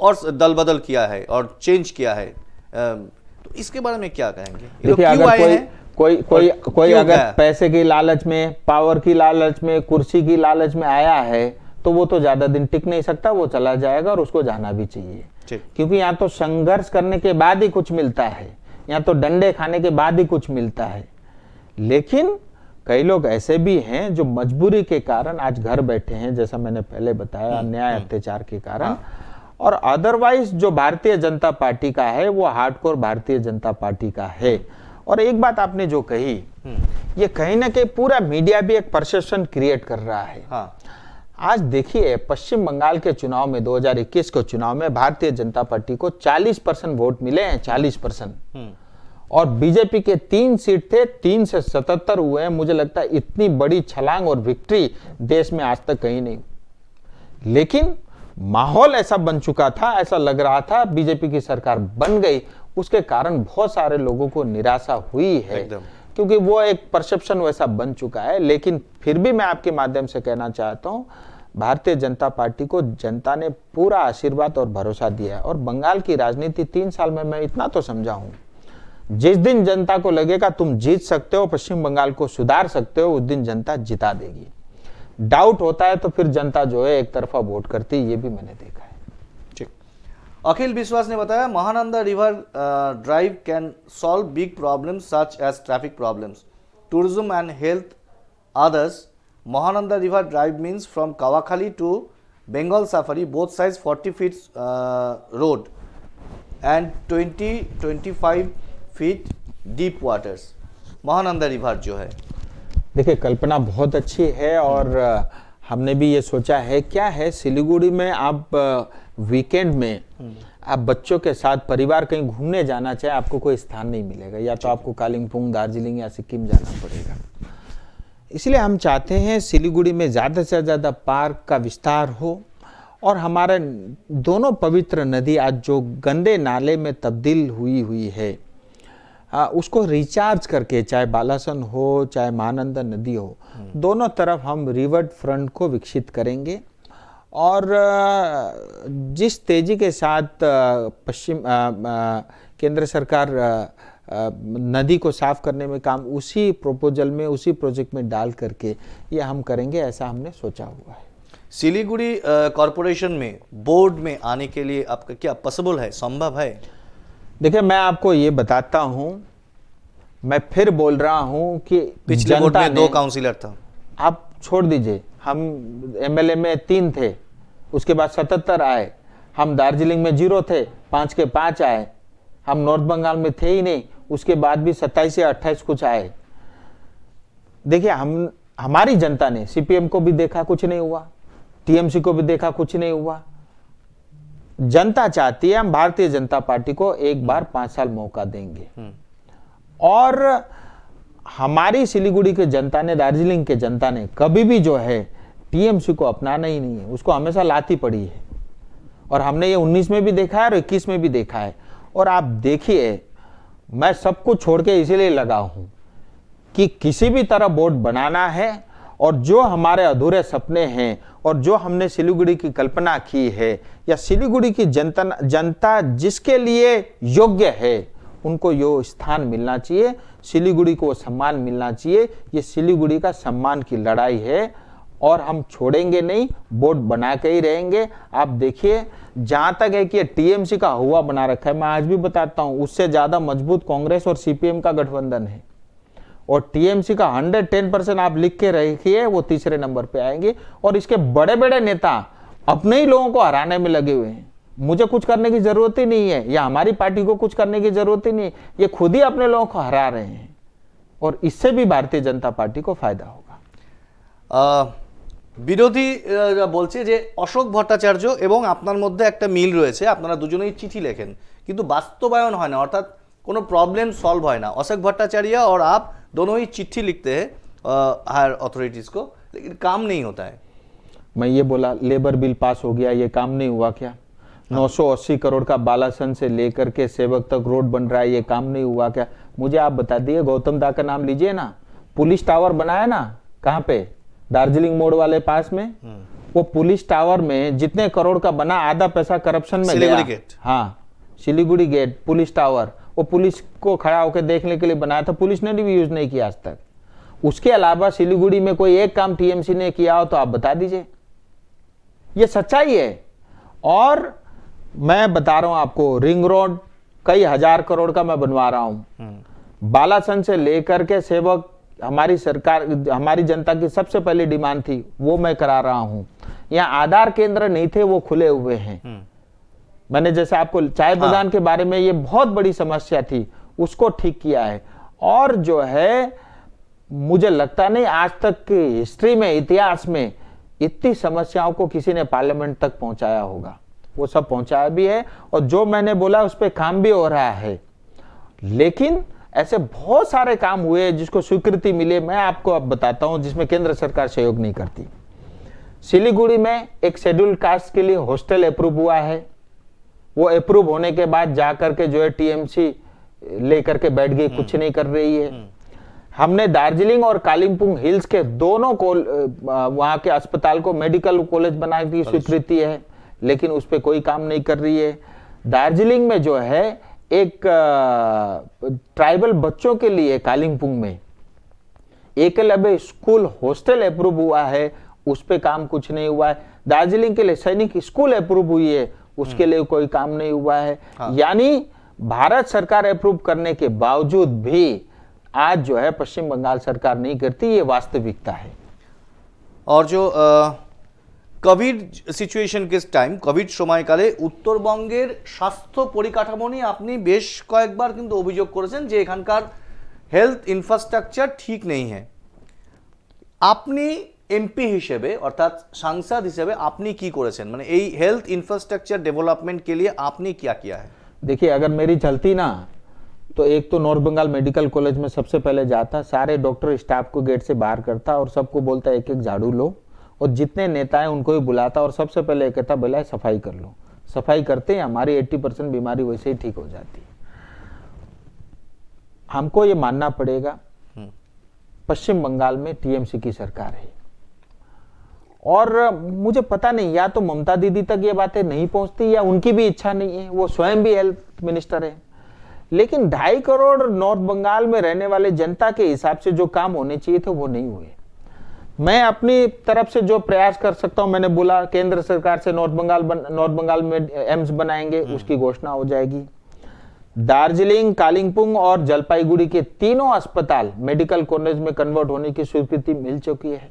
और दल बदल किया है और चेंज किया है। तो इसके बारे में क्या कहेंगे? देखिए, अगर कोई अगर पैसे की लालच में, पावर की लालच में, कुर्सी की लालच में आया है, तो वो तो ज्यादा दिन टिक नहीं सकता, वो चला जाएगा, और उसको जाना भी चाहिए। क्योंकि यहाँ तो संघर्ष करने के बाद ही कुछ मिलता है, यहाँ तो डंडे खाने के बाद ही कुछ मिलता है। लेकिन कई लोग ऐसे भी हैं जो मजबूरी के कारण आज घर बैठे हैं, जैसा मैंने पहले बताया, अन्याय अत्याचार के कारण। और अदरवाइज जो भारतीय जनता पार्टी का है वो हार्डकोर भारतीय जनता पार्टी का है। और एक बात आपने जो कही, ये कहीं ना कहीं पूरा मीडिया भी एक परसेप्शन क्रिएट कर रहा है। आज देखिए, पश्चिम बंगाल के चुनाव में 2021 के चुनाव में भारतीय जनता पार्टी को 40% वोट मिले हैं, 40%। और बीजेपी के 3 सीट थे, 3 से 77 हुए हैं। मुझे लगता है इतनी बड़ी छलांग और विक्ट्री देश में आज तक कहीं नहीं। लेकिन माहौल ऐसा बन चुका था, ऐसा लग रहा था बीजेपी की सरकार बन गई, उसके कारण बहुत सारे लोगों को निराशा हुई है, क्योंकि वो एक परसेप्शन वैसा बन चुका है। लेकिन फिर भी मैं आपके माध्यम से कहना चाहता हूं, भारतीय जनता पार्टी को जनता ने पूरा आशीर्वाद और भरोसा दिया है। और बंगाल की राजनीति 3 साल में मैं इतना तो समझा हूं, जिस दिन जनता को लगेगा तुम जीत सकते हो, पश्चिम बंगाल को सुधार सकते हो, उस दिन जनता जिता देगी। डाउट होता है तो फिर जनता जो है एक तरफा वोट करती है, ये भी मैंने देखा है। ठीक। अखिल विश्वास ने बताया, Mahananda river drive can solve big problems such as traffic problems, tourism and health others. Mahananda River Drive means from Kawakhali to Bengal Safari, both sides 40 feet road and 20-25 feet deep waters. Mahananda river जो है, देखिए कल्पना बहुत अच्छी है, और हमने भी ये सोचा है। क्या है, सिलीगुड़ी में आप वीकेंड में आप बच्चों के साथ परिवार कहीं घूमने जाना चाहे, आपको कोई स्थान नहीं मिलेगा, या तो आपको कालिम्पोंग, दार्जिलिंग या सिक्किम जाना पड़ेगा। इसलिए हम चाहते हैं सिलीगुड़ी में ज़्यादा से ज़्यादा पार्क का विस्तार हो, और हमारे दोनों पवित्र नदी आज जो गंदे नाले में तब्दील हुई है, उसको रिचार्ज करके, चाहे बालासन हो चाहे महानंदा नदी हो, दोनों तरफ हम रिवर फ्रंट को विकसित करेंगे। और जिस तेजी के साथ केंद्र सरकार नदी को साफ करने में काम उसी प्रपोजल में, उसी प्रोजेक्ट में डाल करके ये हम करेंगे, ऐसा हमने सोचा हुआ है। सिलीगुड़ी कॉरपोरेशन में बोर्ड में आने के लिए आपका क्या पॉसिबल है, संभव है? देखिए, मैं आपको ये बताता हूं, मैं फिर बोल रहा हूं कि पिछले बोर्ड में 2 काउंसिलर था। आप छोड़ दीजिए, हम एमएलए में 3 थे, उसके बाद 77 आए, हम दार्जिलिंग में 0 थे, 5 के 5 आए, हम नॉर्थ बंगाल में थे ही नहीं, उसके बाद भी 27 या 28 कुछ आए। देखिए, हमारी जनता ने सीपीएम को भी देखा, कुछ नहीं हुआ, टीएमसी को भी देखा, कुछ नहीं हुआ। जनता चाहती है हम भारतीय जनता पार्टी को एक बार 5 साल मौका देंगे। और हमारी सिलीगुड़ी के जनता ने, दार्जिलिंग के जनता ने कभी भी जो है टीएमसी को अपनाना ही नहीं है, उसको हमेशा लाती पड़ी है। और हमने ये 19 में भी देखा है और 21 में भी देखा है। और आप देखिए, मैं सब कुछ छोड़ के इसीलिए लगा हूं कि किसी भी तरह बोर्ड बनाना है, और जो हमारे अधूरे सपने हैं और जो हमने सिलीगुड़ी की कल्पना की है, या सिलीगुड़ी की जनता जिसके लिए योग्य है, उनको यो स्थान मिलना चाहिए, सिलीगुड़ी को सम्मान मिलना चाहिए। ये सिलीगुड़ी का सम्मान की लड़ाई है और हम छोड़ेंगे नहीं, बोर्ड बना के ही रहेंगे। आप देखिए, जहां तक है कि ये टीएमसी का हुआ बना रखा है, मैं आज भी बताता हूं, उससे ज्यादा मजबूत कांग्रेस और सीपीएम का गठबंधन है। और टीएमसी का 110% आप लिख के रखिए, वो तीसरे नंबर पे आएंगे। और इसके बड़े बड़े नेता अपने ही लोगों को हराने में लगे हुए हैं। मुझे कुछ करने की जरूरत ही नहीं है, या हमारी पार्टी को कुछ करने की जरूरत ही नहीं है, ये खुद ही अपने लोगों को हरा रहे हैं। और इससे भी भारतीय जनता पार्टी को फायदा होगा। বিরোধী বলছে যে অশোক ভট্টাচার্য এবং আপনার মধ্যে একটা মিল রয়েছে, আপনারা দুজনেই চিঠি লেখেন কিন্তু বাস্তবায়ন হয় না, অর্থাৎ কোনো प्रॉब्लम सॉल्व হয় না। अशोक भट्टाचार्य और आप दोनों ही चिट्ठी लिखते हैं हायर अथॉरिटीज को, लेकिन काम नहीं होता है। मैं ये बोला, लेबर बिल पास हो गया, ये काम नहीं हुआ क्या? 980 करोड़ का बालासन से लेकर के सेवक तक रोड बन रहा है, ये काम नहीं हुआ क्या? मुझे आप बता दिए, गौतम दा का नाम लीजिए ना, पुलिस टावर बनाया ना, कहाँ पे? दार्जिलिंग मोड़ वाले पास में। वो पुलिस टावर में जितने करोड़ का बना, आधा पैसा करप्शन में सिलीगुड़ी गया। गेट। हाँ, सिलीगुड़ी गेट, पुलिस टावर, वो पुलिस को खड़ा होकर देखने के लिए बनाया था, पुलिस ने भी यूज नहीं किया आज तक। उसके अलावा सिलीगुड़ी में कोई एक काम टीएमसी ने किया हो तो आप बता दीजिए। ये सच्चाई है। और मैं बता रहा हूं आपको, रिंग रोड कई हजार करोड़ का मैं बनवा रहा हूं। बालासन से लेकर के सेवक, हमारी सरकार, हमारी जनता की सबसे पहली डिमांड थी, वो मैं करा रहा हूं। यहाँ आधार केंद्र नहीं थे, वो खुले हुए हैं। मैंने जैसे आपको चाय बागान के बारे में, ये बहुत बड़ी समस्या थी, उसको ठीक किया है। और जो है, मुझे लगता नहीं आज तक की हिस्ट्री में, इतिहास में इतनी समस्याओं को किसी ने पार्लियामेंट तक पहुंचाया होगा। वो सब पहुंचाया भी है, और जो मैंने बोला उस पर काम भी हो रहा है। लेकिन ऐसे बहुत सारे काम हुए जिसको स्वीकृति मिले, मैं आपको अब बताता हूं, जिसमें केंद्र सरकार सहयोग नहीं करती। सिलीगुड़ी में एक शेड्यूल्ड कास्ट के लिए हॉस्टल अप्रूव हुआ है। वो अप्रूव होने के बाद जाकर के जो है टीएमसी लेकर के बैठ गई, कुछ नहीं कर रही है। हमने दार्जिलिंग और कालिम्पोंग हिल्स के दोनों को, वहां के अस्पताल को मेडिकल कॉलेज बनाने की स्वीकृति है, लेकिन उस पर कोई काम नहीं कर रही है। दार्जिलिंग में जो है एक ट्राइबल बच्चों के लिए कालिम्पोंग में एकलव्य स्कूल हॉस्टल अप्रूव हुआ है, उस पे काम कुछ नहीं हुआ है। दार्जिलिंग के लिए सैनिक स्कूल अप्रूव हुई है, उसके लिए कोई काम नहीं हुआ है। यानी भारत सरकार अप्रूव करने के बावजूद भी आज जो है पश्चिम बंगाल सरकार नहीं करती, ये वास्तविकता है। और जो Covid situation case time, Covid সময়কালে উত্তরবঙ্গের স্বাস্থ্য পরিকাঠামো নিয়ে আপনি বেশ কয়েকবার কিন্তু অভিযোগ করেছেন যে এখানকার হেলথ ইনফ্রাস্ট্রাকচার ঠিক নেই হ্যাঁ। আপনি এমপি হিসেবে অর্থাৎ সাংসদ হিসেবে আপনি কি করেছেন, মানে এই হেলথ ইনফ্রাস্ট্রাকচার डेवलपमेंट के लिए आपने क्या किया है? देखिए, अगर मेरी चलती ना, तो एक तो नॉर्थ बंगाल मेडिकल कॉलेज में सबसे पहले जाता, सारे डॉक्टर स्टाफ को गेट से बाहर करता और सबको बोलता एक एक झाड़ू लो, और जितने नेता हैं उनको भी बुलाता और सबसे पहले कहता बोला सफाई कर लो। सफाई करते हैं, हमारी 80% बीमारी वैसे ही ठीक हो जाती है। हमको ये मानना पड़ेगा, पश्चिम बंगाल में टीएमसी की सरकार है, और मुझे पता नहीं, या तो ममता दीदी तक ये बातें नहीं पहुंचती या उनकी भी इच्छा नहीं है, वो स्वयं भी हेल्थ मिनिस्टर है। लेकिन 2.5 करोड़ नॉर्थ बंगाल में रहने वाले जनता के हिसाब से जो काम होने चाहिए थे वो नहीं हुए। मैं अपनी तरफ से जो प्रयास कर सकता हूं, मैंने बोला केंद्र सरकार से नॉर्थ बंगाल में एम्स बनाएंगे, उसकी घोषणा हो जाएगी। दार्जिलिंग, कालिंपोंग और जलपाईगुड़ी के तीनों अस्पताल मेडिकल कॉलेज में कन्वर्ट होने की स्वीकृति मिल चुकी है।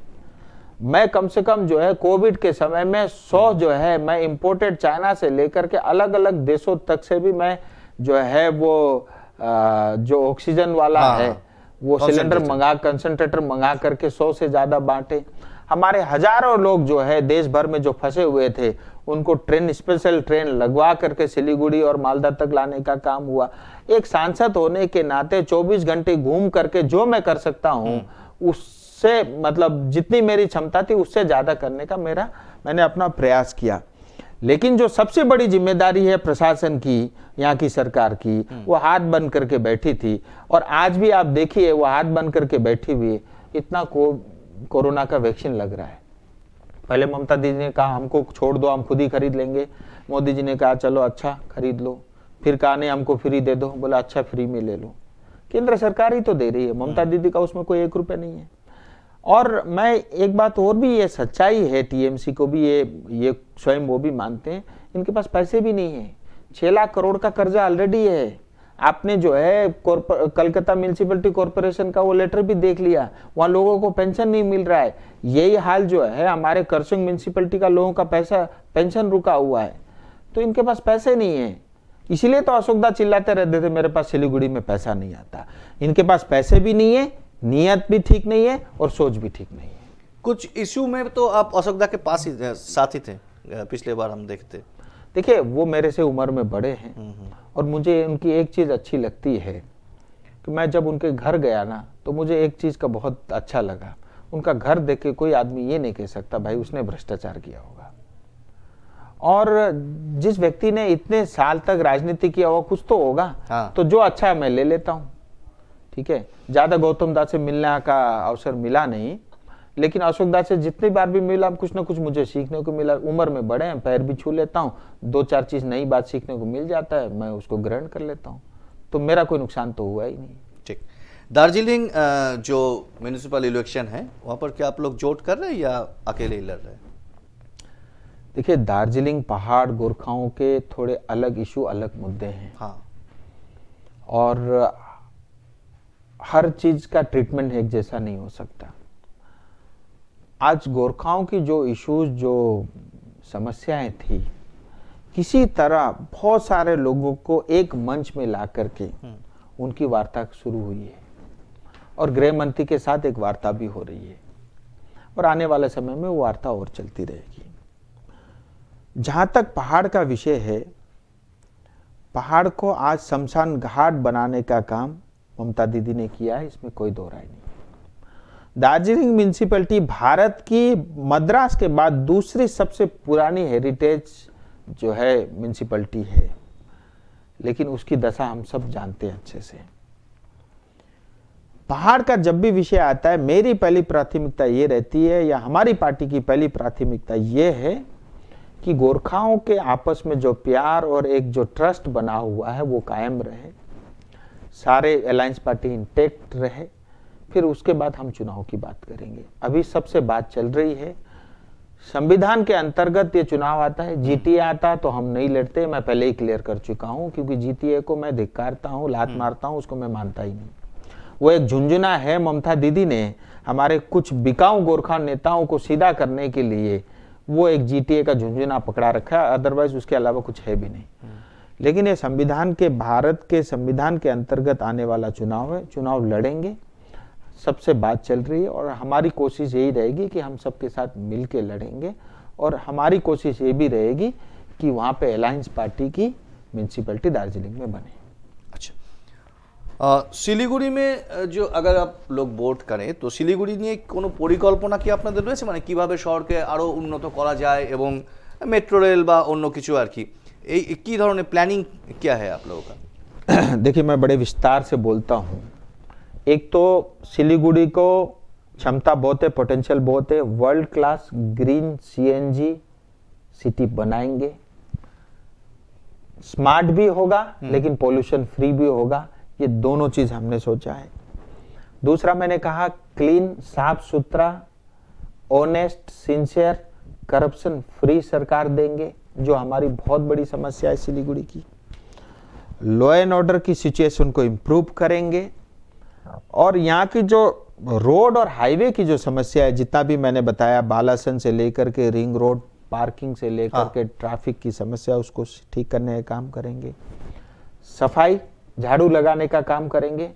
मैं कम से कम जो है कोविड के समय में 100 जो है मैं इंपोर्टेड चाइना से लेकर के अलग अलग देशों तक से भी मैं जो है वो जो ऑक्सीजन वाला है वो सिलेंडर कंसंट्रेटर मंगा करके 100 से ज्यादा बांटे। हमारे हजारों लोग जो है देश भर में जो फंसे हुए थे उनको स्पेशल ट्रेन लगवा करके सिलीगुड़ी और मालदा तक लाने का काम हुआ। एक सांसद होने के नाते 24 घंटे घूम करके जो मैं कर सकता हूं उससे मतलब जितनी मेरी क्षमता थी उससे ज्यादा करने का मैंने अपना प्रयास किया। लेकिन जो सबसे बड़ी जिम्मेदारी है प्रशासन की, यहाँ की सरकार की, वो हाथ बंद करके बैठी थी। और आज भी आप देखिए वो हाथ बंद करके बैठी हुई, इतना कोरोना का वैक्सीन लग रहा है। पहले ममता दीदी ने कहा हमको छोड़ दो, हम खुद ही खरीद लेंगे। मोदी जी ने कहा चलो अच्छा खरीद लो। फिर कहा नहीं हमको फ्री दे दो, बोला अच्छा फ्री में ले लो। केंद्र सरकार ही तो दे रही है, ममता दीदी का उसमें कोई 1 रुपया नहीं है। और मैं एक बात और भी, ये सच्चाई है, टीएमसी को भी ये स्वयं वो भी मानते हैं, इनके पास पैसे भी नहीं है। 6 लाख करोड़ का कर्जा ऑलरेडी है। आपने जो है कलकत्ता म्यूनिसिपैलिटी कॉर्पोरेशन का वो लेटर भी देख लिया, वहां लोगों को पेंशन नहीं मिल रहा है। यही हाल जो है हमारे करसंग म्यूनिसिपैलिटी का लोगों का पेंशन रुका हुआ है। तो इनके पास पैसे नहीं है, इसीलिए तो अशोकदा चिल्लाते रहते थे मेरे पास सिलीगुड़ी में पैसा नहीं आता। इनके पास पैसे भी नहीं है, नियत भी ठीक नहीं है और सोच भी ठीक नहीं है। कुछ इश्यू में तो आप अशोकदा के पास ही साथ ही थे, पिछले बार हम देखते। देखिए वो मेरे से उम्र में बड़े हैं और मुझे उनकी एक चीज अच्छी लगती है कि मैं जब उनके घर गया ना तो मुझे एक चीज का बहुत अच्छा लगा। उनका घर देख के कोई आदमी ये नहीं कह सकता भाई उसने भ्रष्टाचार किया होगा। और जिस व्यक्ति ने इतने साल तक राजनीति किया होगा कुछ तो होगा। तो जो अच्छा है मैं ले लेता हूँ, ठीक है। ज्यादा गौतम दास से मिलने का अवसर मिला नहीं, लेकिन अशोक दास से जितनी बार भी मिला कुछ ना कुछ मुझे सीखने को मिला। उम्र में बड़े हैं, पैर भी छू लेता हूँ, 2-4 चीज नई बात सीखने को मिल जाता है, मैं उसको ग्रहण कर लेता हूँ। तो मेरा कोई नुकसान तो हुआ ही नहीं। ठीक। दार्जिलिंग जो म्यूनिसिपल इलेक्शन है वहां पर क्या आप लोग जोट कर रहे हैं या अकेले ही लड़ रहे हैं? देखिए दार्जिलिंग पहाड़ गोरखाओं के थोड़े अलग इशू, अलग मुद्दे हैं। हाँ। और हर चीज का ट्रीटमेंट एक जैसा नहीं हो सकता। आज गोरखाओं की जो इश्यूज, जो समस्याएं थी, किसी तरह बहुत सारे लोगों को एक मंच में ला करके उनकी वार्ता शुरू हुई है और गृह मंत्री के साथ एक वार्ता भी हो रही है और आने वाले समय में वो वार्ता और चलती रहेगी। जहां तक पहाड़ का विषय है, पहाड़ को आज शमशान घाट बनाने का काम ममता दीदी ने किया है, इसमें कोई दो राय नहीं। दार्जिलिंग म्यूनिसिपैलिटी भारत की मद्रास के बाद दूसरी सबसे पुरानी हेरिटेज जो है म्यूनिसिपैलिटी है, लेकिन उसकी दशा हम सब जानते हैं अच्छे से। पहाड़ का जब भी विषय आता है मेरी पहली प्राथमिकता ये रहती है, या हमारी पार्टी की पहली प्राथमिकता ये है कि गोरखाओं के आपस में जो प्यार और एक जो ट्रस्ट बना हुआ है वो कायम रहे, सारे अलायंस पार्टी इंटेक्ट रहे। फिर उसके बाद हम चुनाव की बात करेंगे। अभी सबसे बात चल रही है संविधान के अंतर्गत ये चुनाव आता है। जीटीए आता तो हम नहीं लड़ते, मैं पहले ही क्लियर कर चुका हूं, क्योंकि जीटीए को मैं धिक्कारता हूं, लात मारता हूं, उसको मैं मानता ही नहीं। वो एक झुंझुना है। ममता दीदी ने हमारे कुछ बिकाऊ गोरखा नेताओं को सीधा करने के लिए वो एक जीटीए का झुंझुना पकड़ा रखा है, अदरवाइज उसके अलावा कुछ है भी नहीं। लेकिन ये संविधान के, भारत के संविधान के अंतर्गत आने वाला चुनाव है, चुनाव लड़ेंगे। सबसे बात चल रही है और हमारी कोशिश यही रहेगी कि हम सबके साथ मिलके लड़ेंगे और हमारी कोशिश ये भी रहेगी कि वहाँ पे अलायंस पार्टी की म्यूनिसिपैलिटी दार्जिलिंग में बने। अच्छा, শিলিগুড়ি में जो अगर आप लोग ভোট करें तो শিলিগুড়ি নিয়ে কোনো পরিকল্পনা কি আপনাদের রয়েছে, মানে কিভাবে শহরকে আরো উন্নত করা যায় এবং মেট্রো রেল বা অন্য কিছু আর কি, এই কি ধরনের প্ল্যানিং क्या है आप लोगों का? देखिए मैं बड़े विस्तार से बोलता हूँ। एक तो सिलीगुड़ी को क्षमता बहुत है, पोटेंशियल बहुत है। World class green CNG city बनाएंगे, स्मार्ट भी होगा लेकिन पोल्यूशन फ्री भी होगा। ये दोनों चीज हमने सोचा है। दूसरा मैंने कहा क्लीन, साफ सुथरा, ऑनेस्ट, सिंसियर, करप्शन फ्री सरकार देंगे, जो हमारी बहुत बड़ी समस्या है सिलीगुड़ी की। लॉ एंड ऑर्डर की सिचुएशन को इम्प्रूव करेंगे और यहाँ की जो रोड और हाईवे की जो समस्या है, जितना भी मैंने बताया, बालासन से लेकर के रिंग रोड, पार्किंग से लेकर के ट्रैफिक की समस्या, उसको ठीक करने का काम करेंगे। सफाई, झाड़ू लगाने का काम करेंगे,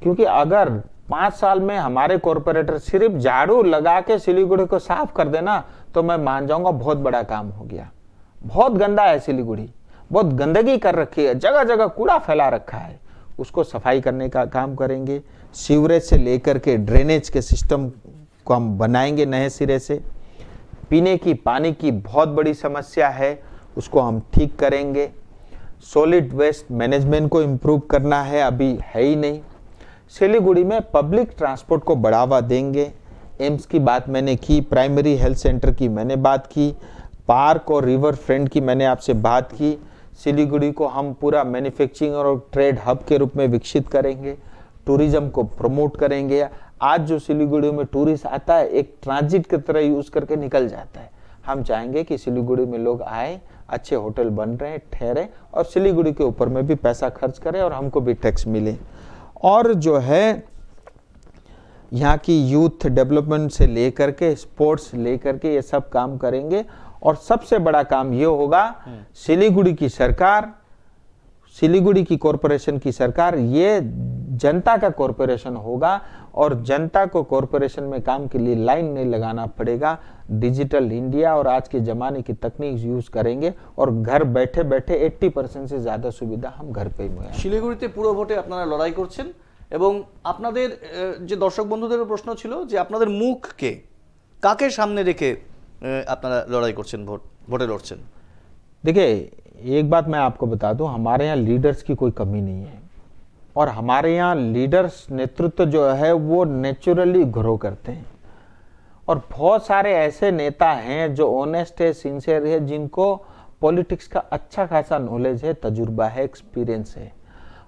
क्योंकि अगर 5 साल में हमारे कॉरपोरेटर सिर्फ झाड़ू लगा के सिलीगुड़ी को साफ कर देना तो मैं मान जाऊंगा बहुत बड़ा काम हो गया। बहुत गंदा है सिलीगुड़ी, बहुत गंदगी कर रखी है, जगह जगह कूड़ा फैला रखा है, उसको सफाई करने का काम करेंगे। सीवरेज से लेकर के ड्रेनेज के सिस्टम को हम बनाएंगे नए सिरे से। पीने की पानी की बहुत बड़ी समस्या है, उसको हम ठीक करेंगे। सॉलिड वेस्ट मैनेजमेंट को इम्प्रूव करना है, अभी है ही नहीं। सिलीगुड़ी में पब्लिक ट्रांसपोर्ट को बढ़ावा देंगे। एम्स की बात मैंने की, प्राइमरी हेल्थ सेंटर की मैंने बात की, पार्क और रिवर फ्रंट की मैंने आपसे बात की। सिलीगुड़ी को हम पूरा मैन्युफैक्चरिंग और ट्रेड हब के रूप में विकसित करेंगे। टूरिज्म को प्रमोट करेंगे। आज जो सिलीगुड़ी में टूरिस्ट आता है, एक ट्रांजिट की तरह यूज करके निकल जाता है। हम चाहेंगे कि सिलीगुड़ी में लोग आए, अच्छे होटल बन रहे हैं, ठहरे और सिलीगुड़ी के ऊपर में भी पैसा खर्च करें और हमको भी टैक्स मिले। और जो है यहाँ की यूथ डेवलपमेंट से लेकर के स्पोर्ट्स लेकर के ये सब काम करेंगे। और सबसे बड़ा काम ये होगा, सिलीगुड़ी की सरकार, सिलीगुड़ी की कॉरपोरेशन की सरकार, ये जनता का कॉरपोरेशन होगा और जनता को कॉरपोरेशन में काम के लिए लाइन नहीं लगाना पड़ेगा। डिजिटल इंडिया और आज के जमाने की तकनीक यूज करेंगे और घर बैठे बैठे 80% से ज्यादा सुविधा हम घर पे ही। শিলিগুড়িতে পুরো ভোটে আপনারা লড়াই করছেন এবং আপনাদের যে দর্শক বন্ধুদের প্রশ্ন ছিল যে আপনাদের মুখকে কাকে সামনে রেখে আপনারা লড়াই করছেন, ভোটে লড়ছেন। देखिए, एक बात मैं आपको बता दूं, हमारे यहाँ लीडर्स की कोई कमी नहीं है और हमारे यहाँ लीडर्स नेतृत्व जो है वो नेचुरली ग्रो करते हैं। और बहुत सारे ऐसे नेता हैं जो ऑनेस्ट है, सिंसियर है, जिनको पॉलिटिक्स का अच्छा खासा नॉलेज है, तजुर्बा है, एक्सपीरियंस है।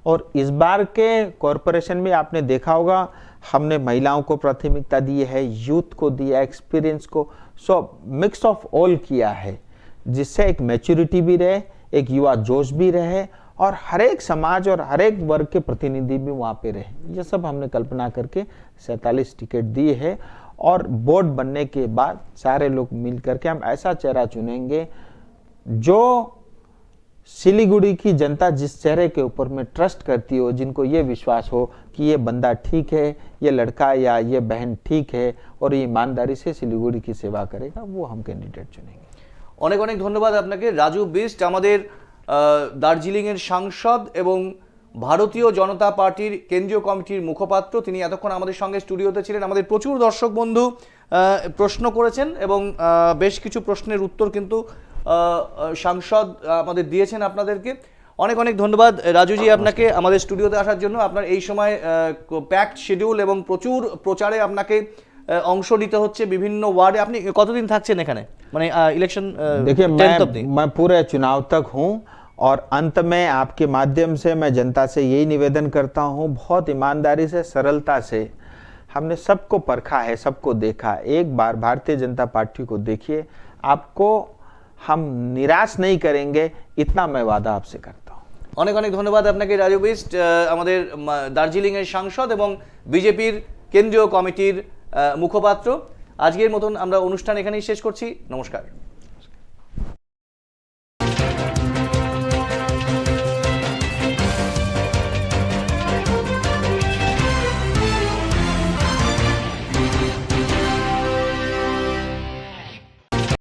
और इस बार के कॉरपोरेशन में आपने देखा होगा, हमने महिलाओं को प्राथमिकता दी है, यूथ को दिया, एक्सपीरियंस को, सो मिक्स ऑफ ऑल किया है, जिससे एक मैच्योरिटी भी रहे, एक युवा जोश भी रहे और हर एक समाज और हर एक वर्ग के प्रतिनिधि भी वहाँ पे रहे। ये सब हमने कल्पना करके 47 टिकट दी है और बोर्ड बनने के बाद सारे लोग मिल करके हम ऐसा चेहरा चुनेंगे जो सिलीगुड़ी की जनता जिस चेहरे के ऊपर में ट्रस्ट करती हो, जिनको ये विश्वास हो कि ये बंदा ठीक है, ये लड़का या ये बहन ठीक है और ये ईमानदारी से सिलीगुड़ी की सेवा करेगा, वो हम कैंडिडेट चुनेंगे। অনেক অনেক ধন্যবাদ আপনাকে। রাজু বিস্ট আমাদের দার্জিলিংয়ের সাংসদ এবং ভারতীয় জনতা পার্টির কেন্দ্রীয় কমিটির মুখপাত্র, তিনি এতক্ষণ আমাদের সঙ্গে স্টুডিওতে ছিলেন। আমাদের প্রচুর দর্শক বন্ধু প্রশ্ন করেছেন এবং বেশ কিছু প্রশ্নের উত্তর কিন্তু সাংসদ আমাদের দিয়েছেন আপনাদেরকে। অনেক অনেক ধন্যবাদ রাজুজি আপনাকে আমাদের স্টুডিওতে আসার জন্য। আপনার এই সময় প্যাকড শিডিউল এবং প্রচুর প্রচারে আপনাকে অংশ নিতে হচ্ছে বিভিন্ন ওয়ার্ডে। আপনি কতদিন থাকছেন এখানে, মানে ইলেকশন? देखिए, मैं पूरे चुनाव तक हूं और अंत में आपके माध्यम से मैं जनता से यही निवेदन करता हूं, बहुत ईमानदारी से, सरलता से हमने सबको परखा है, सबको देखा। एक बार भारतीय जनता पार्टी को देखिए, आपको हम निराश नहीं करेंगे, इतना मैं वादा आपसे करता हूं। অনেক অনেক ধন্যবাদ আপনাকে রাজু বিস্ট, আমাদের দার্জিলিংয়ের সাংসদ এবং বিজেপির কেন্দ্রীয় কমিটির মুখপাত্র। আজকের মতন আমরা অনুষ্ঠান এখানেই শেষ করছি। নমস্কার।